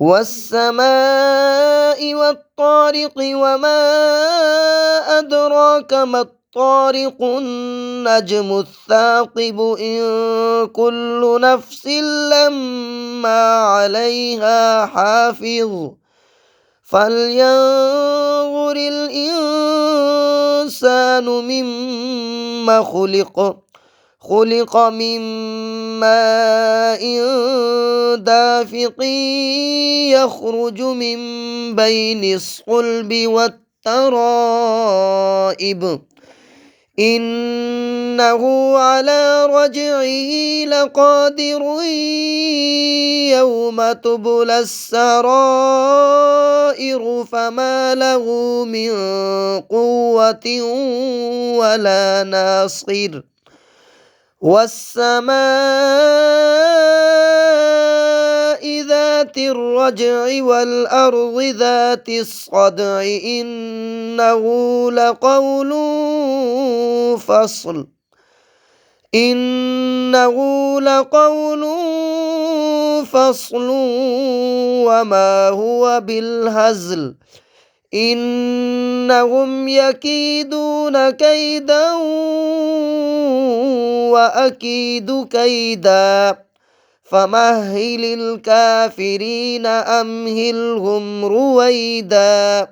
والسماء والطارق وما أدراك ما الطارق النجم الثاقب إن كل نفس لما عليها حافظ فلينظر الإنسان مما خلق من ماء دافق يخرج من بين الصلب والترائب إنه على رجعه لقادر يوم تبلى السرائر فما له من قوة ولا ناصر والسماء ذات الرجع والأرض ذات الصدع إنه لقول فصل وما هو بالهزل إنهم يكيدون كيدا وأكيد كيدا فمهل الكافرين أمهلهم رويدا.